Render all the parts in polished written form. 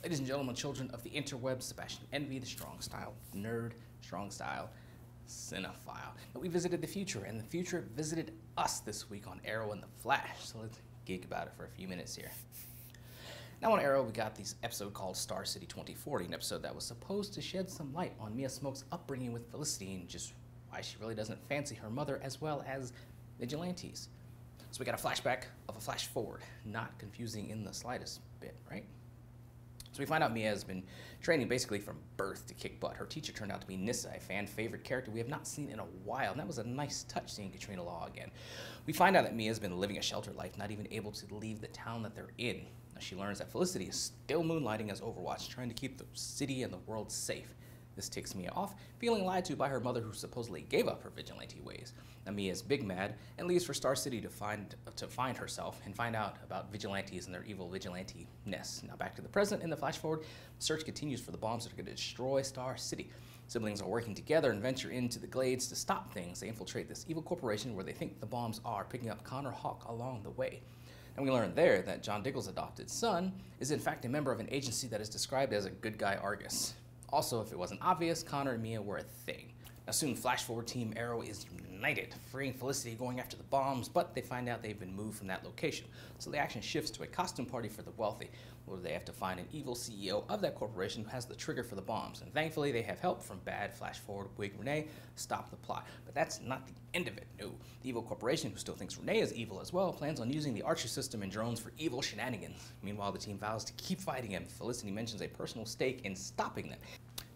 Ladies and gentlemen, children of the interweb, Sebastian Envy, the strong style nerd, strong style cinephile. And we visited the future, and the future visited us this week on Arrow and the Flash. So let's geek about it for a few minutes here. Now on Arrow, we got this episode called Star City 2040, an episode that was supposed to shed some light on Mia Smoke's upbringing with Felicity and just why she really doesn't fancy her mother as well as vigilantes. So we got a flashback of a flash forward, not confusing in the slightest bit, right? So we find out Mia has been training basically from birth to kick butt. Her teacher turned out to be Nyssa, a fan-favorite character we have not seen in a while, and that was a nice touch seeing Katrina Law again. We find out that Mia has been living a sheltered life, not even able to leave the town that they're in. Now she learns that Felicity is still moonlighting as Overwatch, trying to keep the city and the world safe. This ticks Mia off, feeling lied to by her mother who supposedly gave up her vigilante ways. Now Mia is big mad and leaves for Star City to find herself and find out about vigilantes and their evil vigilante-ness. Now back to the present in the flash forward, the search continues for the bombs that are going to destroy Star City. Siblings are working together and venture into the glades to stop things. They infiltrate this evil corporation where they think the bombs are, picking up Connor Hawke along the way. And we learn there that John Diggle's adopted son is in fact a member of an agency that is described as a good guy Argus. Also, if it wasn't obvious, Connor and Mia were a thing. Now soon, Flash Forward Team Arrow is united, freeing Felicity, going after the bombs, but they find out they've been moved from that location. So the action shifts to a costume party for the wealthy, where they have to find an evil CEO of that corporation who has the trigger for the bombs. And thankfully, they have help from bad Flash Forward Wig Renee to stop the plot. But that's not the end of it, no. The evil corporation, who still thinks Renee is evil as well, plans on using the Archer system and drones for evil shenanigans. Meanwhile, the team vows to keep fighting him. Felicity mentions a personal stake in stopping them.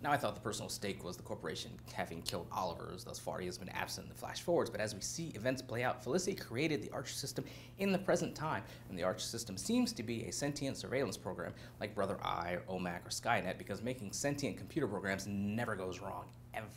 Now, I thought the personal stake was the corporation having killed Oliver, as thus far he has been absent in the flash forwards, but as we see events play out, Felicity created the Archer system in the present time, and the Archer system seems to be a sentient surveillance program like Brother Eye, or OMAC, or Skynet, because making sentient computer programs never goes wrong, ever.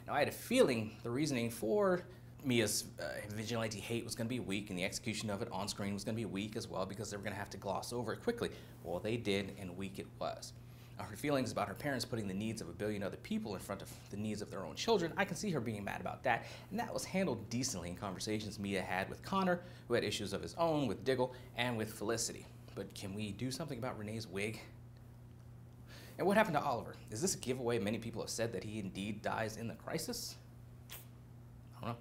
Now, I had a feeling the reasoning for Mia's vigilante hate was going to be weak, and the execution of it on screen was going to be weak as well, because they were going to have to gloss over it quickly. Well, they did, and weak it was. Her feelings about her parents putting the needs of a billion other people in front of the needs of their own children, I can see her being mad about that, and that was handled decently in conversations Mia had with Connor, who had issues of his own, with Diggle, and with Felicity. But can we do something about Renee's wig? And what happened to Oliver? Is this a giveaway? Many people have said that he indeed dies in the crisis? I don't know.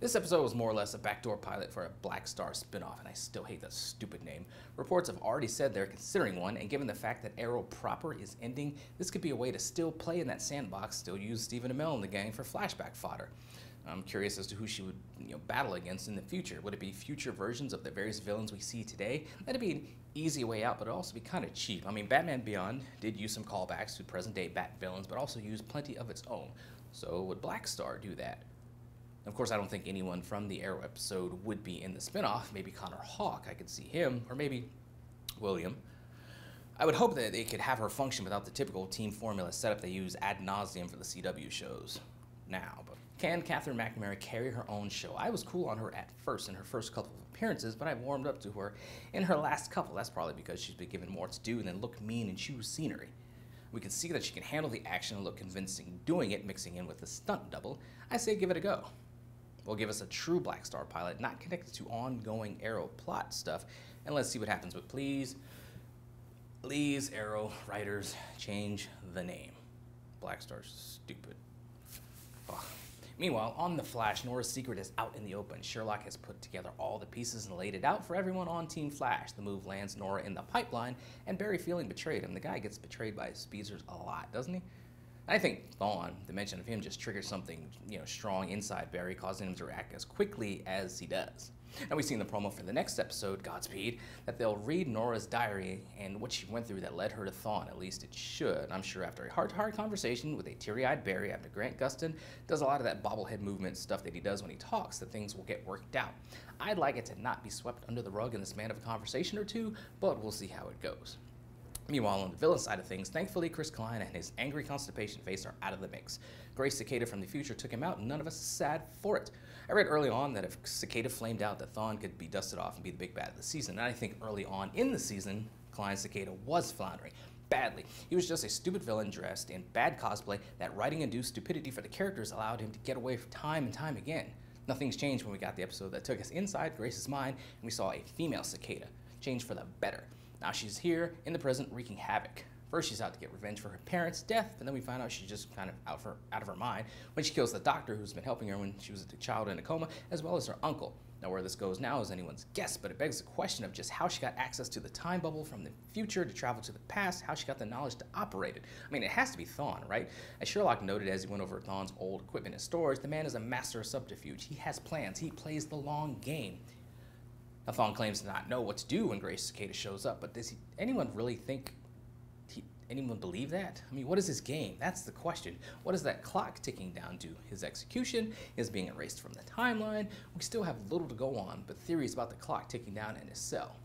This episode was more or less a backdoor pilot for a Blackstar Spinoff, and I still hate that stupid name. Reports have already said they're considering one, and given the fact that Arrow proper is ending, this could be a way to still play in that sandbox, still use Stephen Amell and the gang for flashback fodder. I'm curious as to who she would battle against in the future. Would it be future versions of the various villains we see today? That'd be an easy way out, but it'd also be kind of cheap. I mean, Batman Beyond did use some callbacks to present-day Bat villains, but also used plenty of its own. So would Blackstar do that? Of course, I don't think anyone from the Arrow episode would be in the spinoff. Maybe Connor Hawke, I could see him, or maybe William. I would hope that they could have her function without the typical team formula setup they use ad nauseum for the CW shows now. But can Catherine McNamara carry her own show? I was cool on her at first in her first couple of appearances, but I've warmed up to her in her last couple. That's probably because she's been given more to do than look mean and choose scenery. We can see that she can handle the action and look convincing doing it, mixing in with the stunt double. I say give it a go. Will give us a true Blackstar pilot, not connected to ongoing Arrow plot stuff, and let's see what happens. But please, Arrow writers, change the name. Blackstar's stupid. Ugh. Meanwhile, on The Flash, Nora's Secret is out in the open. Sherlock has put together all the pieces and laid it out for everyone on Team Flash. The move lands Nora in the pipeline, and Barry feeling betrayed. And the guy gets betrayed by his speedsters a lot, doesn't he? I think Thawne, the mention of him, just triggers something, strong inside Barry, causing him to react as quickly as he does. And we've seen the promo for the next episode, Godspeed, that they'll read Nora's diary and what she went through that led her to Thawne. At least it should. I'm sure after a heart-to-heart conversation with a teary-eyed Barry after Grant Gustin does a lot of that bobblehead movement stuff that he does when he talks, that things will get worked out. I'd like it to not be swept under the rug in the span of a conversation or two, but we'll see how it goes. Meanwhile, on the villain side of things, thankfully Chris Klein and his angry constipation face are out of the mix. Grace Cicada from the future took him out, and none of us is sad for it. I read early on that if Cicada flamed out, that Thawne could be dusted off and be the big bad of the season. And I think early on in the season, Klein Cicada was floundering badly. He was just a stupid villain dressed in bad cosplay that writing-induced stupidity for the characters allowed him to get away time and time again. Nothing's changed when we got the episode that took us inside Grace's mind, and we saw a female Cicada. Change for the better. Now she's here in the present wreaking havoc. First, she's out to get revenge for her parents' death, and then we find out she's just kind of out of her mind when she kills the doctor who's been helping her when she was a child in a coma, as well as her uncle. Now, where this goes now is anyone's guess, but it begs the question of just how she got access to the time bubble from the future to travel to the past, how she got the knowledge to operate it. I mean, it has to be Thawne, right? As Sherlock noted as he went over Thawne's old equipment and storage, the man is a master of subterfuge. He has plans. He plays the long game. Now, Thawne claims to not know what to do when Grace Cicada shows up, but does anyone really think anyone believe that? I mean, what is his game? That's the question. What is that clock ticking down to? His execution is being erased from the timeline. We still have little to go on, but theories about the clock ticking down in his cell.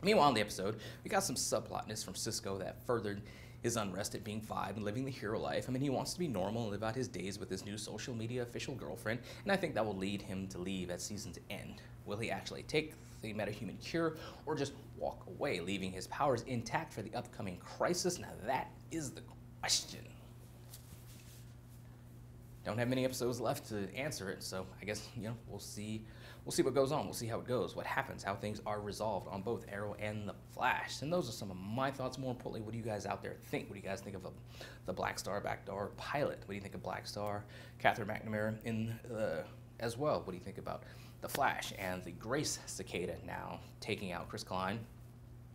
Meanwhile, in the episode, we got some subplotness from Cisco that furthered his unrest at being 5 and living the hero life. I mean, he wants to be normal and live out his days with his new social media official girlfriend, and I think that will lead him to leave at season's end. Will he actually take the metahuman cure or just walk away, leaving his powers intact for the upcoming crisis? Now that is the question. Don't have many episodes left to answer it, so I guess, we'll see what goes on. We'll see how it goes, what happens, how things are resolved on both Arrow and The Flash. And those are some of my thoughts. More importantly, what do you guys out there think? What do you guys think of the Blackstar Backdoor pilot? What do you think of Blackstar, Catherine McNamara as well? What do you think about The Flash and the Grace Cicada now taking out Chris Klein,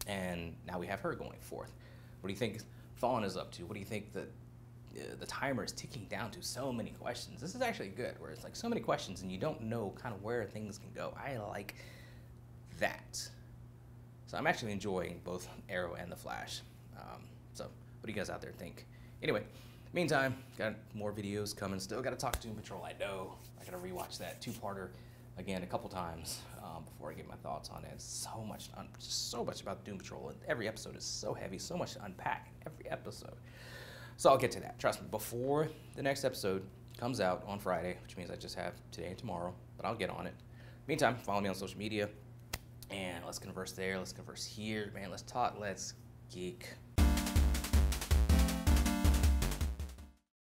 and now we have her going forth? What do you think Thawne is up to? What do you think the timer is ticking down to? So many questions. This is actually good, where it's like so many questions and you don't know kind of where things can go. I like that. So I'm actually enjoying both Arrow and The Flash. So what do you guys out there think? Anyway, meantime, got more videos coming. Still got to talk to Doom Patrol. I know. I got to rewatch that 2-parter again a couple times before I get my thoughts on it. It's so much about Doom Patrol, and every episode is so heavy, so much to unpack in every episode. So I'll get to that, trust me, before the next episode comes out on Friday, which means I just have today and tomorrow, but I'll get on it. Meantime, follow me on social media, and let's converse there, let's converse here, man, let's talk, let's geek.